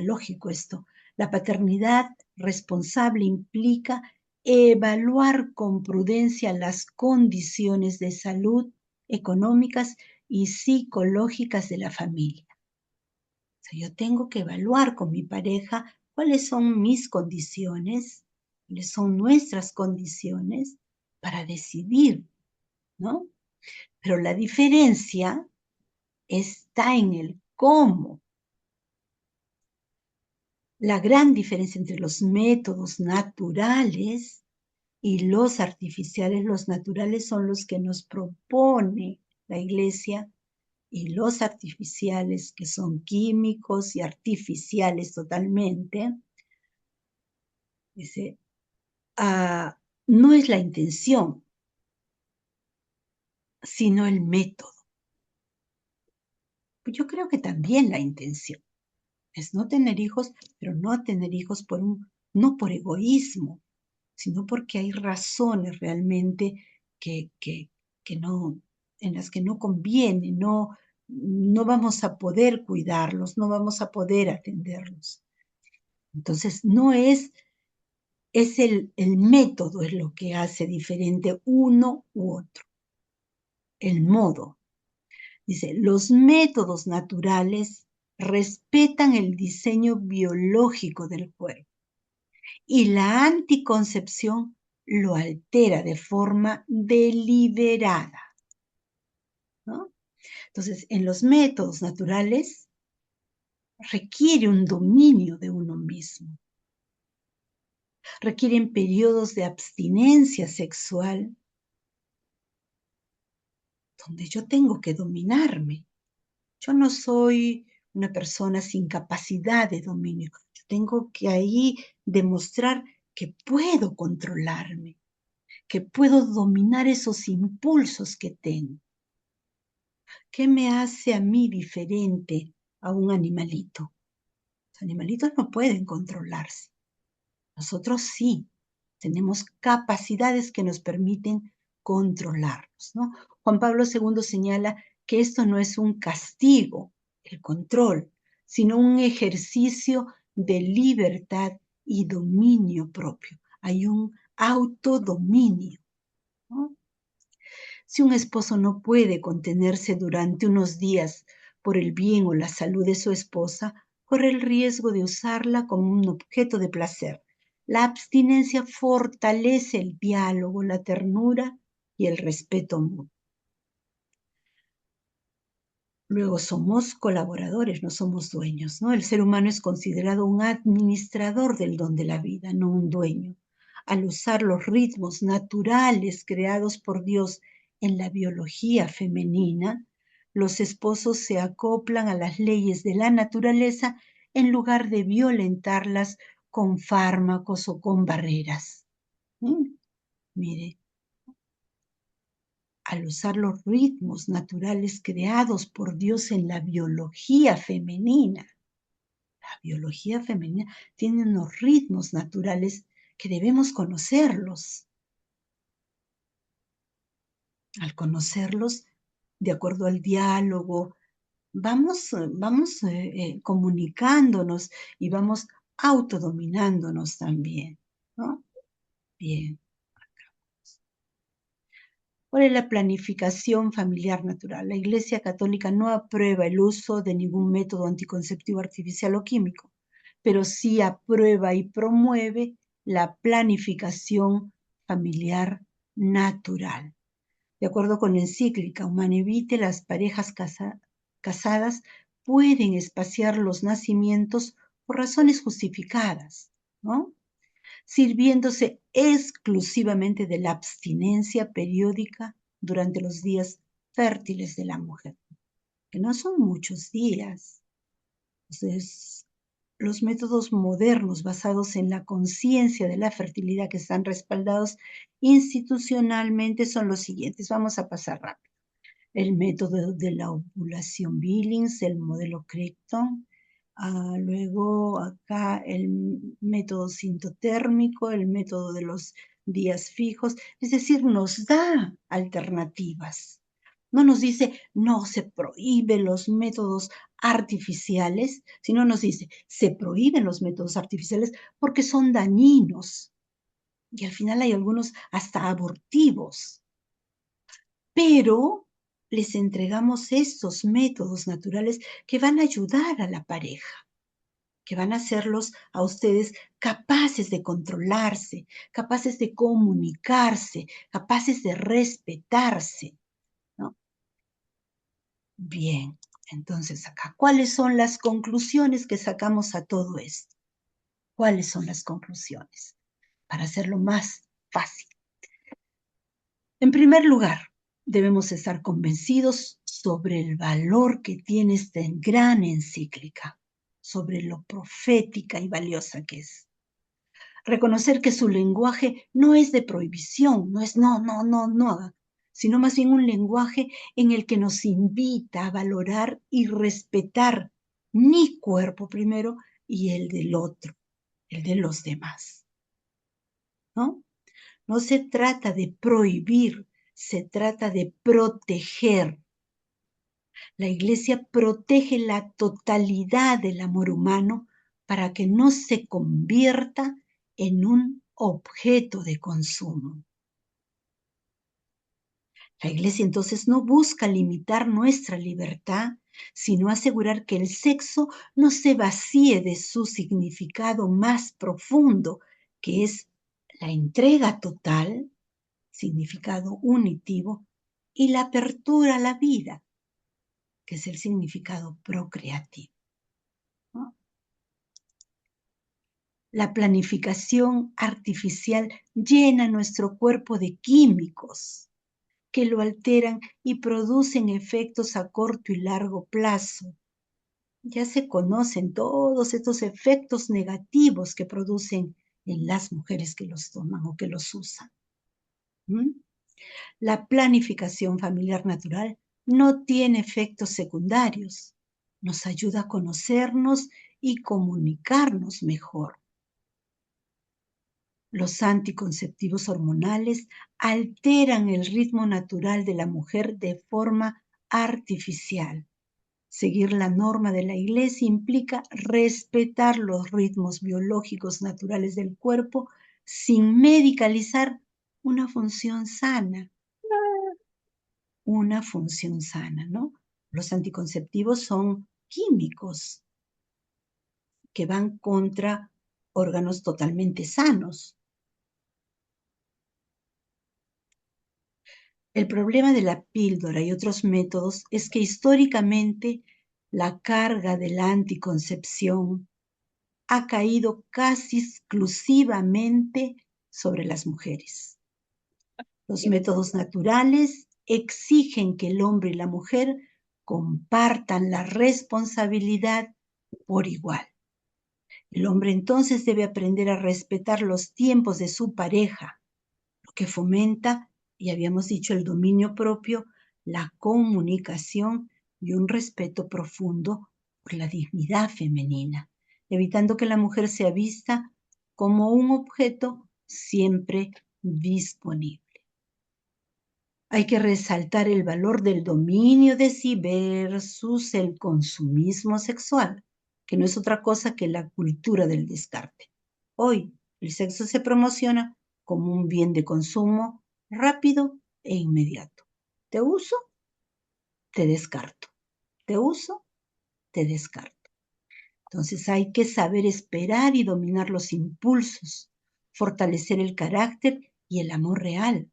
lógico esto. La paternidad responsable implica evaluar con prudencia las condiciones de salud económicas y psicológicas de la familia. O sea, yo tengo que evaluar con mi pareja cuáles son mis condiciones, cuáles son nuestras condiciones para decidir, ¿no? Pero la diferencia está en el cómo. La gran diferencia entre los métodos naturales y los artificiales, los naturales son los que nos propone la Iglesia y los artificiales, que son químicos y artificiales totalmente, dice, no es la intención, sino el método. Yo creo que también la intención es no tener hijos, pero no tener hijos no por egoísmo, sino porque hay razones realmente que no, en las que no conviene, no vamos a poder cuidarlos, no vamos a poder atenderlos. Entonces, no es el método es lo que hace diferente uno u otro, el modo. Dice, los métodos naturales respetan el diseño biológico del cuerpo y la anticoncepción lo altera de forma deliberada, ¿no? Entonces, en los métodos naturales requiere un dominio de uno mismo, requieren periodos de abstinencia sexual donde yo tengo que dominarme. Yo no soy una persona sin capacidad de dominio. Yo tengo que ahí demostrar que puedo controlarme, que puedo dominar esos impulsos que tengo. ¿Qué me hace a mí diferente a un animalito? Los animalitos no pueden controlarse. Nosotros sí, tenemos capacidades que nos permiten controlarnos, ¿no? Juan Pablo II señala que esto no es un castigo, el control, sino un ejercicio de libertad y dominio propio. Hay un autodominio, ¿no? Si un esposo no puede contenerse durante unos días por el bien o la salud de su esposa, corre el riesgo de usarla como un objeto de placer. La abstinencia fortalece el diálogo, la ternura y el respeto mutuo. Luego somos colaboradores, no somos dueños, ¿no? El ser humano es considerado un administrador del don de la vida, no un dueño. Al usar los ritmos naturales creados por Dios en la biología femenina, los esposos se acoplan a las leyes de la naturaleza en lugar de violentarlas con fármacos o con barreras. Mire, al usar los ritmos naturales creados por Dios en la biología femenina. La biología femenina tiene unos ritmos naturales que debemos conocerlos. Al conocerlos, de acuerdo al diálogo, vamos comunicándonos y vamos autodominándonos también, ¿no? Bien. ¿Cuál es la planificación familiar natural? La Iglesia Católica no aprueba el uso de ningún método anticonceptivo artificial o químico, pero sí aprueba y promueve la planificación familiar natural. De acuerdo con la encíclica Humanae Vitae, las parejas casadas pueden espaciar los nacimientos por razones justificadas, ¿no? Sirviéndose exclusivamente de la abstinencia periódica durante los días fértiles de la mujer, que no son muchos días. Entonces, los métodos modernos basados en la conciencia de la fertilidad que están respaldados institucionalmente son los siguientes. Vamos a pasar rápido. El método de la ovulación Billings, el modelo Crichton, luego acá el método sintotérmico, el método de los días fijos, es decir, nos da alternativas. No nos dice, no se prohíben los métodos artificiales, sino nos dice, se prohíben los métodos artificiales porque son dañinos. Y al final hay algunos hasta abortivos. Pero les entregamos estos métodos naturales que van a ayudar a la pareja, que van a hacerlos a ustedes capaces de controlarse, capaces de comunicarse, capaces de respetarse, ¿no? Bien, entonces acá, ¿cuáles son las conclusiones que sacamos a todo esto? ¿Cuáles son las conclusiones? Para hacerlo más fácil. En primer lugar, debemos estar convencidos sobre el valor que tiene esta gran encíclica, sobre lo profética y valiosa que es. Reconocer que su lenguaje no es de prohibición, no es no, sino más bien un lenguaje en el que nos invita a valorar y respetar mi cuerpo primero y el del otro, el de los demás, ¿no? No se trata de prohibir, se trata de proteger. La Iglesia protege la totalidad del amor humano para que no se convierta en un objeto de consumo. La Iglesia entonces no busca limitar nuestra libertad, sino asegurar que el sexo no se vacíe de su significado más profundo, que es la entrega total, significado unitivo, y la apertura a la vida, que es el significado procreativo, ¿no? La planificación artificial llena nuestro cuerpo de químicos que lo alteran y producen efectos a corto y largo plazo. Ya se conocen todos estos efectos negativos que producen en las mujeres que los toman o que los usan. La planificación familiar natural no tiene efectos secundarios. Nos ayuda a conocernos y comunicarnos mejor. Los anticonceptivos hormonales alteran el ritmo natural de la mujer de forma artificial. Seguir la norma de la Iglesia implica respetar los ritmos biológicos naturales del cuerpo sin medicalizar una función sana. Una función sana, ¿no? Los anticonceptivos son químicos que van contra órganos totalmente sanos. El problema de la píldora y otros métodos es que históricamente la carga de la anticoncepción ha caído casi exclusivamente sobre las mujeres. Los métodos naturales exigen que el hombre y la mujer compartan la responsabilidad por igual. El hombre entonces debe aprender a respetar los tiempos de su pareja, lo que fomenta, y habíamos dicho, el dominio propio, la comunicación y un respeto profundo por la dignidad femenina, evitando que la mujer sea vista como un objeto siempre disponible. Hay que resaltar el valor del dominio de sí versus el consumismo sexual, que no es otra cosa que la cultura del descarte. Hoy el sexo se promociona como un bien de consumo rápido e inmediato. Te uso, te descarto. Te uso, te descarto. Entonces hay que saber esperar y dominar los impulsos, fortalecer el carácter y el amor real.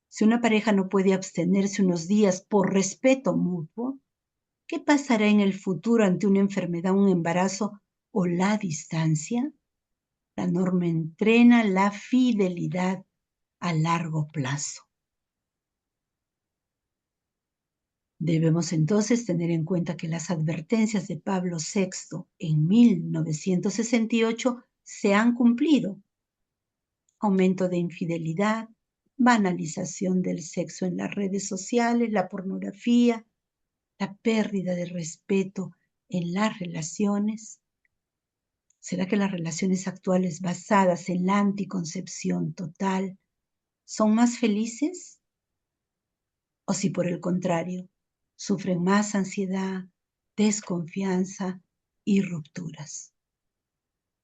Si una pareja no puede abstenerse unos días por respeto mutuo, ¿qué pasará en el futuro ante una enfermedad, un embarazo o la distancia, la norma entrena la fidelidad a largo plazo. Debemos entonces tener en cuenta que las advertencias de Pablo VI en 1968 se han cumplido. Aumento de infidelidad, banalización del sexo en las redes sociales, la pornografía, la pérdida de respeto en las relaciones. ¿Será que las relaciones actuales basadas en la anticoncepción total son más felices? ¿O si por el contrario, sufren más ansiedad, desconfianza y rupturas?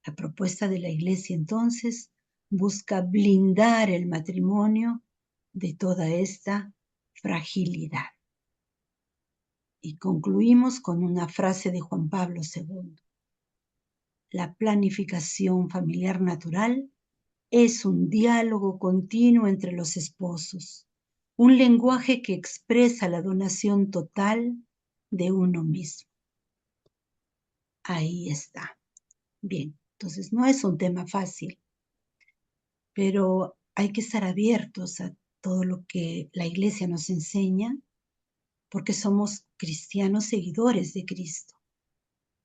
La propuesta de la Iglesia entonces busca blindar el matrimonio de toda esta fragilidad. Y concluimos con una frase de Juan Pablo II. La planificación familiar natural es un diálogo continuo entre los esposos, un lenguaje que expresa la donación total de uno mismo. Ahí está. Bien, entonces no es un tema fácil, pero hay que estar abiertos a todo lo que la Iglesia nos enseña, porque somos cristianos seguidores de Cristo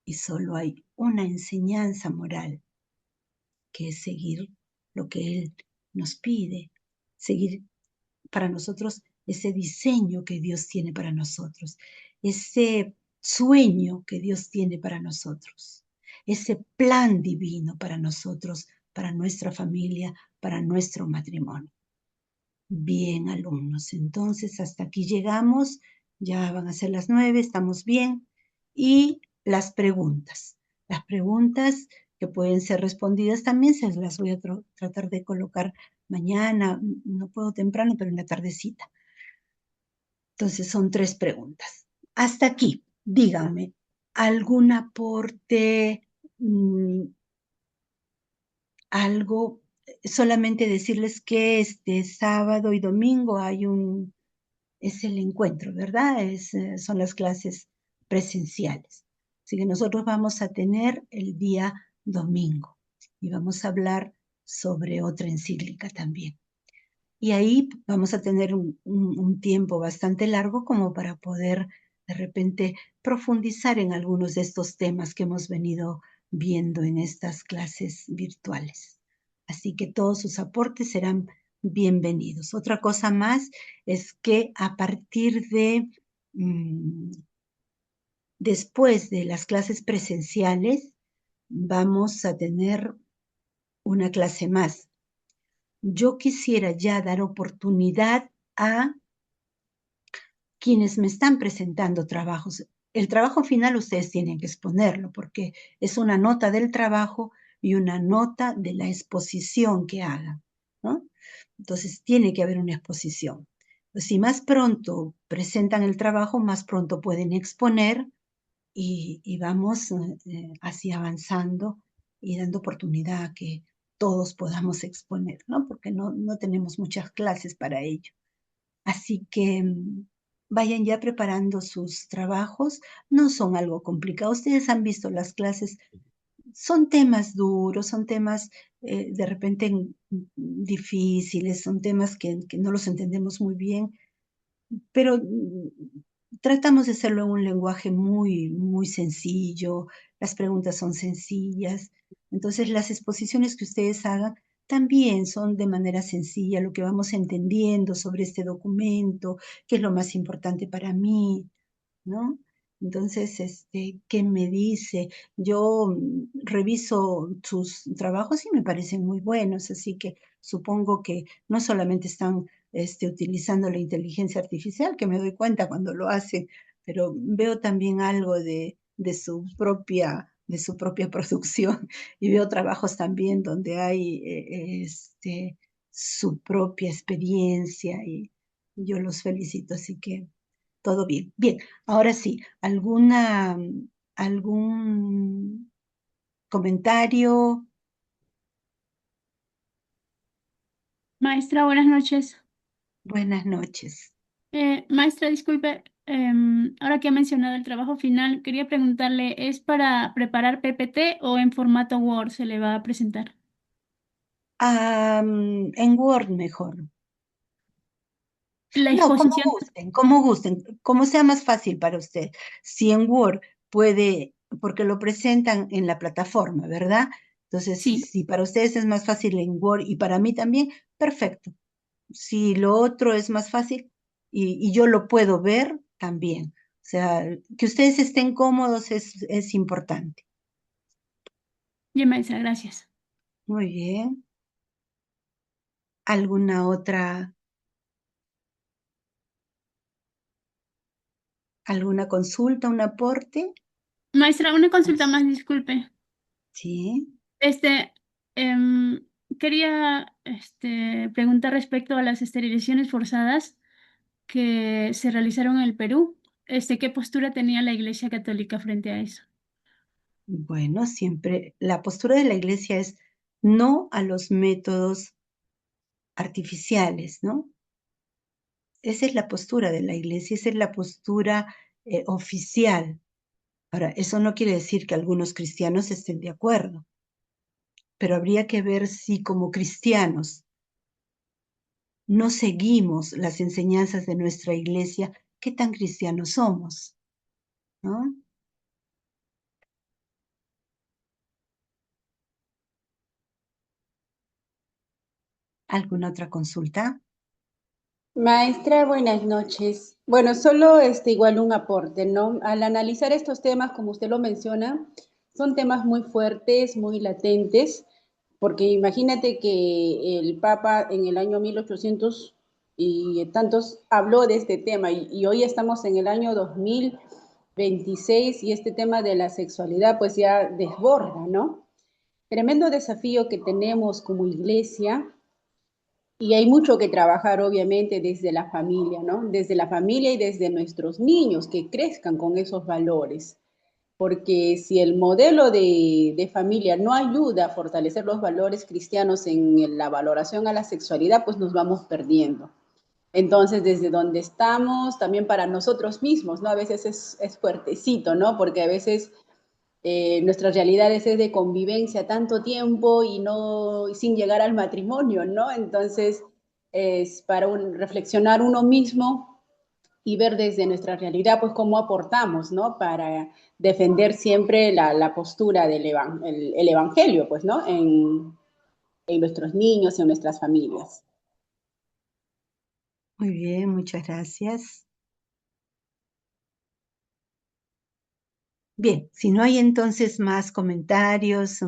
y solo hay una enseñanza moral, que es seguir lo que Él nos pide, seguir para nosotros ese diseño que Dios tiene para nosotros, ese sueño que Dios tiene para nosotros, ese plan divino para nosotros, para nuestra familia, para nuestro matrimonio. Bien, alumnos, entonces hasta aquí llegamos, ya van a ser las 9, estamos bien. Y las preguntas que pueden ser respondidas también se las voy a tratar de colocar mañana, no puedo temprano, pero en la tardecita. Entonces son 3 preguntas. Hasta aquí, díganme, ¿algún aporte, algo? Solamente decirles que este sábado y domingo es el encuentro, ¿verdad? Son las clases presenciales. Así que nosotros vamos a tener el día domingo y vamos a hablar sobre otra encíclica también. Y ahí vamos a tener un tiempo bastante largo como para poder de repente profundizar en algunos de estos temas que hemos venido viendo en estas clases virtuales. Así que todos sus aportes serán bienvenidos. Otra cosa más es que a partir de después de las clases presenciales vamos a tener una clase más. Yo quisiera ya dar oportunidad a quienes me están presentando trabajos. El trabajo final ustedes tienen que exponerlo porque es una nota del trabajo y una nota de la exposición que hagan, ¿no? Entonces tiene que haber una exposición. Pues si más pronto presentan el trabajo, más pronto pueden exponer y vamos así avanzando y dando oportunidad a que todos podamos exponer, ¿no? Porque no tenemos muchas clases para ello. Así que vayan ya preparando sus trabajos, no son algo complicado. Ustedes han visto las clases, son temas duros, son temas de repente difíciles, son temas que no los entendemos muy bien, pero tratamos de hacerlo en un lenguaje muy, muy sencillo, las preguntas son sencillas, entonces las exposiciones que ustedes hagan también son de manera sencilla, lo que vamos entendiendo sobre este documento, qué es lo más importante para mí, ¿no? Entonces, ¿qué me dice? Yo reviso sus trabajos y me parecen muy buenos, así que supongo que no solamente están utilizando la inteligencia artificial, que me doy cuenta cuando lo hacen, pero veo también algo de su propia producción y veo trabajos también donde hay su propia experiencia y yo los felicito, así que todo bien. Bien, ahora sí, algún comentario? Maestra, buenas noches. Buenas noches. Maestra, disculpe, Ahora que ha mencionado el trabajo final, quería preguntarle, ¿es para preparar PPT o en formato Word se le va a presentar? En Word mejor. La No, exposición, como gusten, como sea más fácil para usted. Si en Word puede, porque lo presentan en la plataforma, ¿verdad? Entonces, sí, si para ustedes es más fácil en Word y para mí también, perfecto. Si lo otro es más fácil y yo lo puedo ver, también. O sea, que ustedes estén cómodos es importante. ya maestra, gracias. Muy bien. ¿Alguna alguna consulta, un aporte? Maestra, una consulta más, disculpe. Sí. Este, em, quería preguntar respecto a las esterilizaciones forzadas que se realizaron en el Perú. ¿Qué postura tenía la Iglesia Católica frente a eso? Bueno, siempre la postura de la iglesia es no a los métodos artificiales, ¿no? Esa es la postura de la iglesia, esa es la postura oficial. Ahora, eso no quiere decir que algunos cristianos estén de acuerdo, pero habría que ver si como cristianos no seguimos las enseñanzas de nuestra iglesia, qué tan cristianos somos, ¿no? ¿Alguna otra consulta? Maestra, buenas noches. Bueno, solo igual un aporte, ¿no? Al analizar estos temas, como usted lo menciona, son temas muy fuertes, muy latentes, porque imagínate que el Papa en el año 1800 y tantos habló de este tema y hoy estamos en el año 2026 y este tema de la sexualidad pues ya desborda, ¿no? Tremendo desafío que tenemos como iglesia y hay mucho que trabajar, obviamente, desde la familia, ¿no? Desde la familia y desde nuestros niños que crezcan con esos valores. Porque si el modelo de familia no ayuda a fortalecer los valores cristianos en la valoración a la sexualidad, pues nos vamos perdiendo. Entonces, desde donde estamos, también para nosotros mismos, ¿no? A veces es fuertecito, ¿no? Porque a veces nuestras realidades es de convivencia tanto tiempo y no sin llegar al matrimonio, ¿no? Entonces es para reflexionar uno mismo y ver desde nuestra realidad, pues cómo aportamos, ¿no? Para defender siempre la postura del el evangelio, pues, ¿no? En nuestros niños, en nuestras familias. Muy bien, muchas gracias. Bien, si no hay entonces más comentarios,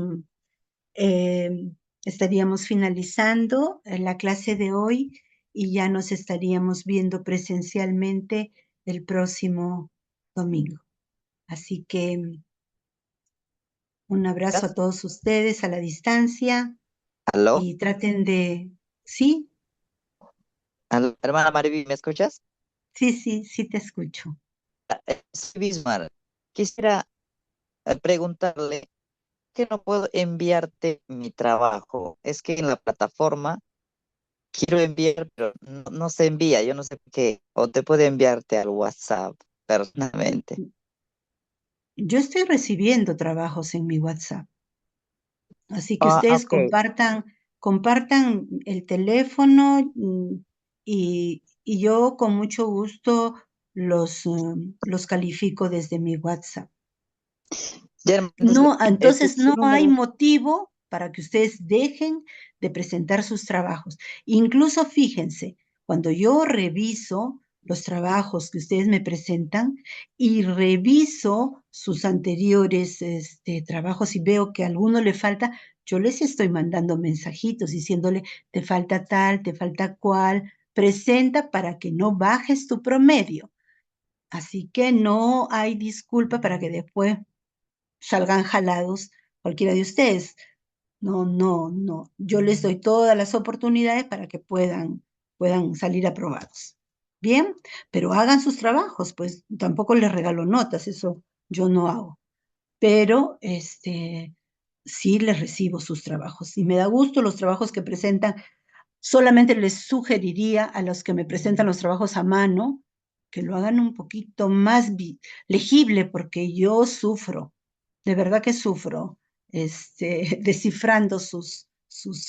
eh, estaríamos finalizando la clase de hoy y ya nos estaríamos viendo presencialmente el próximo domingo. Así que un abrazo a todos ustedes a la distancia ¿Aló? y traten de, sí, ¿Aló? Hermana Mariby, ¿me escuchas? sí, sí, sí te escucho. Soy Bismar. Quisiera preguntarle que no puedo enviarte mi trabajo. Es que en la plataforma quiero enviar, pero no se envía, yo no sé por qué. O te puedo enviarte al WhatsApp personalmente. Yo estoy recibiendo trabajos en mi WhatsApp. Así que Ah, ustedes ok. compartan el teléfono y yo con mucho gusto los califico desde mi WhatsApp. Ya, hermano, entonces, No, este entonces es su no hay número. motivo para que ustedes dejen de presentar sus trabajos. Incluso fíjense, cuando yo reviso los trabajos que ustedes me presentan y reviso sus anteriores trabajos y veo que a alguno le falta, yo les estoy mandando mensajitos diciéndole, te falta tal, te falta cual, presenta para que no bajes tu promedio. Así que no hay disculpa para que después salgan jalados cualquiera de ustedes. No, no, no. Yo les doy todas las oportunidades para que puedan salir aprobados. Bien, pero hagan sus trabajos, pues tampoco les regalo notas, eso yo no hago. Pero sí les recibo sus trabajos y me da gusto los trabajos que presentan. Solamente les sugeriría a los que me presentan los trabajos a mano que lo hagan un poquito más legible, porque yo sufro, de verdad que sufro, descifrando sus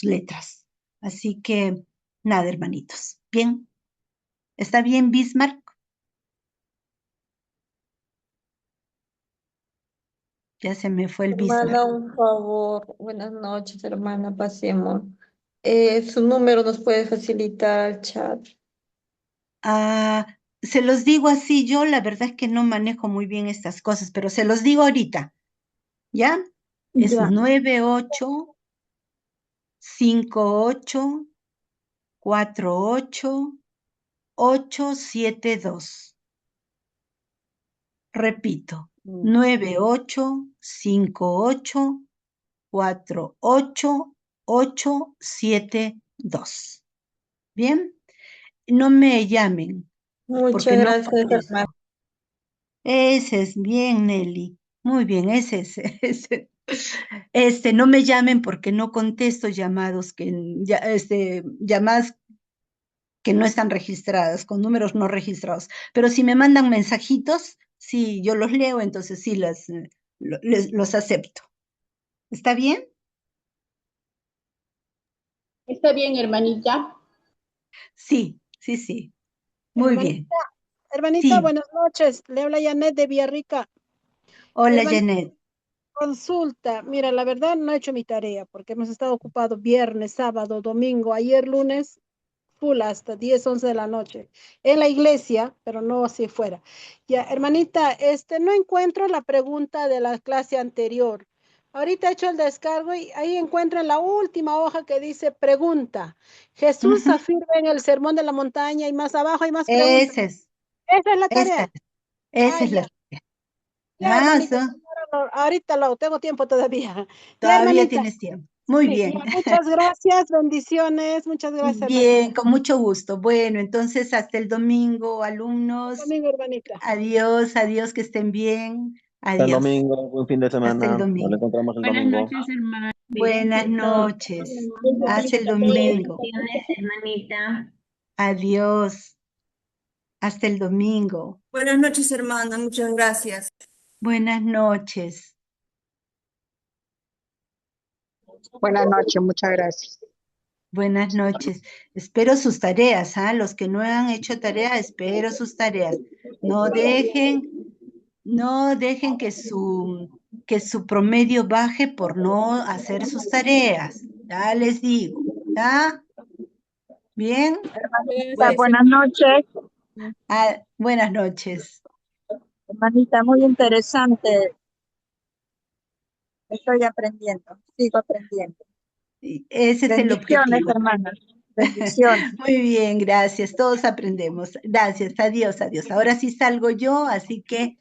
letras. Así que, nada, hermanitos. Bien. ¿Está bien, Bismarck? Ya se me fue el Bismarck. Hermana, un favor. Buenas noches, hermana. Pasemos. Su número nos puede facilitar al chat. Se los digo así, yo la verdad es que no manejo muy bien estas cosas, pero se los digo ahorita, ¿ya? Es Ya. 98 58 48 872. Repito, 98 58 48 872. ¿Bien? No me llamen, Muchas porque no gracias, contesto. hermana. Ese es bien, Nelly. Muy bien, ese es ese. No me llamen porque no contesto llamadas llamadas que no están registradas, con números no registrados. Pero si me mandan mensajitos, sí, yo los leo, entonces sí los acepto. ¿Está bien? Está bien, hermanita. Sí, sí, sí. Muy bien. Hermanita, Sí. buenas noches. Le habla Janet de Villarrica. Hola, Hermanita, Janet. consulta. Mira, la verdad no he hecho mi tarea porque hemos estado ocupados viernes, sábado, domingo, ayer lunes, full hasta 10, 11 de la noche. En la iglesia, pero no así fuera. Ya, hermanita, no encuentro la pregunta de la clase anterior. Ahorita he hecho el descargo y ahí encuentro en la última hoja que dice pregunta. Jesús Ujú. afirma en el Sermón de la Montaña y más abajo hay más preguntas. Ese es, Esa es la esa, tarea. esa es Ya. la. Ya, hermanita, Eso, ahorita lo tengo tiempo todavía. Ya, todavía hermanita. tienes tiempo. Muy Sí, bien. ya, muchas gracias, bendiciones, muchas gracias, hermanita. Bien, con mucho gusto. Bueno, entonces hasta el domingo, alumnos. Domingo, hermanita. Adiós, adiós, que estén bien. Hasta el Adiós. domingo, buen fin de Hasta el semana. Nos domingo. encontramos el Buenas domingo. noches, hermano. Buenas noches. Hasta el domingo. Bendiciones, hermanita. Adiós. Hasta el domingo. Buenas noches, hermana. Muchas gracias. Buenas noches. Buenas noches, muchas gracias. Buenas noches. Espero sus tareas, ¿ah? Los que no han hecho tarea, espero sus tareas. No dejen que su promedio baje por no hacer sus tareas. Ya les digo, ¿está? ¿Bien? Hermanita, Bueno, buenas noches. buenas noches. Hermanita, muy interesante. Estoy aprendiendo, sigo aprendiendo. Ese es el Bendiciones, objetivo. hermanas. Bendiciones. Muy bien, gracias. Todos aprendemos. Gracias, adiós, adiós. Ahora sí salgo yo, así que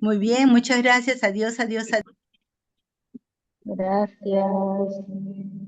muy bien, muchas gracias. Adiós, adiós, adiós. Gracias.